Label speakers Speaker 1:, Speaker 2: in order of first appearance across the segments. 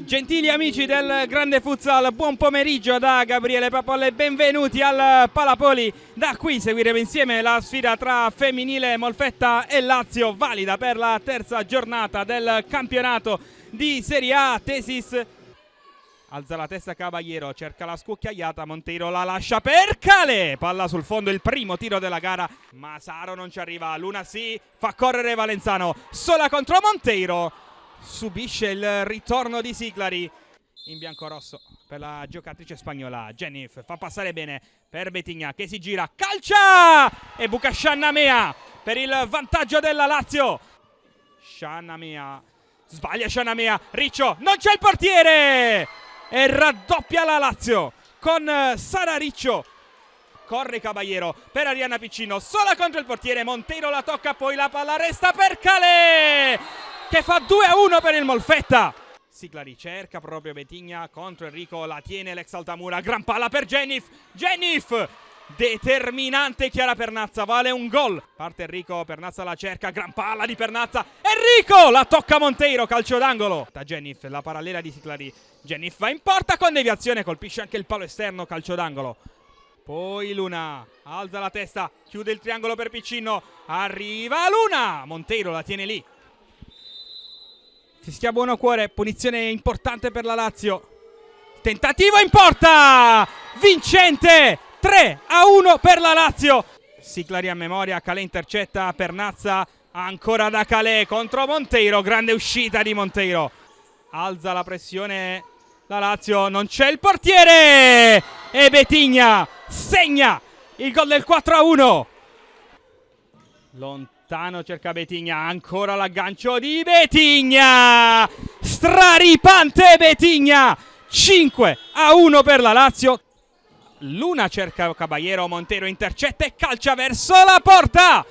Speaker 1: Gentili amici del Grande Futsal, buon pomeriggio da Gabriele Papolle e benvenuti al Palapoli. Da qui seguiremo insieme la sfida tra femminile Molfetta e Lazio, valida per la terza giornata del campionato di Serie A. Tesis alza la testa Caballero, cerca la scucchiaiata, Monteiro la lascia per Calè, palla sul fondo, il primo tiro della gara, Masaro non ci arriva, Luna sì, fa correre Valenzano, sola contro Monteiro. Subisce il ritorno di Siglari in biancorosso per la giocatrice spagnola. Jennifer fa passare bene per Betigna che si gira, calcia e buca Sciannamea per il vantaggio della Lazio. Sciannamea, sbaglia Sciannamea, Riccio, non c'è il portiere e raddoppia la Lazio con Sara Riccio. Corre Caballero per Arianna Piccino, sola contro il portiere, Monteiro la tocca, poi la palla resta per Calè che fa 2-1 per il Molfetta. Siglari cerca proprio Betigna contro Enrico, la tiene l'ex Altamura, gran palla per Jennifer, determinante Chiara Pernazza, vale un gol. Parte Enrico, Pernazza la cerca, gran palla di Pernazza, Enrico la tocca Monteiro, calcio d'angolo. Da Jennifer, la parallela di Siglari, Jennifer va in porta con deviazione, colpisce anche il palo esterno, calcio d'angolo. Poi Luna alza la testa, chiude il triangolo per Piccino, arriva Luna, Monteiro la tiene lì. Fischia buono cuore, punizione importante per la Lazio. Tentativo in porta! Vincente! 3-1 per la Lazio. Siglari a memoria, Calè intercetta, Pernazza ancora da Calè contro Monteiro, grande uscita di Monteiro. Alza la pressione la Lazio, non c'è il portiere! E Betigna segna il gol del 4-1. Lontano cerca Betigna, ancora l'aggancio di Betigna, straripante Betigna, 5-1 per la Lazio. Luna cerca Caballero, Monteiro intercetta e calcia verso la porta,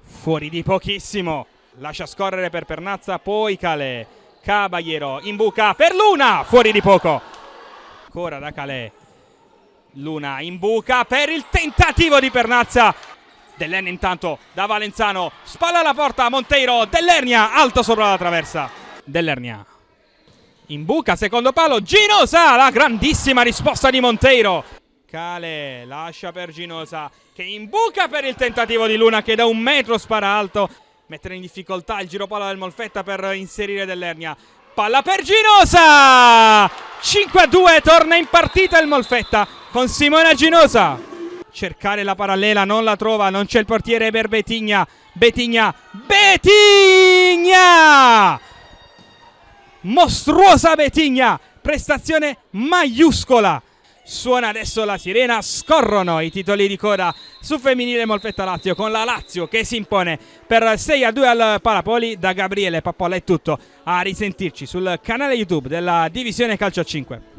Speaker 1: fuori di pochissimo, lascia scorrere per Pernazza, poi Calè, Caballero in buca per Luna, fuori di poco, ancora da Calè, Luna in buca per il tentativo di Pernazza. Dell'Ernia intanto da Valenzano, spalla alla porta, Monteiro, Dell'Ernia, alto sopra la traversa. Dell'Ernia in buca, secondo palo, Ginosa, la grandissima risposta di Monteiro. Calè lascia per Ginosa che in buca per il tentativo di Luna che da 1 metro spara alto, mettere in difficoltà il giropalla del Molfetta per inserire Dell'Ernia. Palla per Ginosa, 5-2, torna in partita il Molfetta con Simona Ginosa. Cercare la parallela, non la trova, non c'è il portiere per Betigna. Betigna! Mostruosa Betigna, prestazione maiuscola. Suona adesso la sirena, scorrono i titoli di coda su femminile Molfetta Lazio con la Lazio che si impone per 6-2 al Palapoli. Da Gabriele Papolla è tutto, a risentirci sul canale YouTube della Divisione Calcio 5.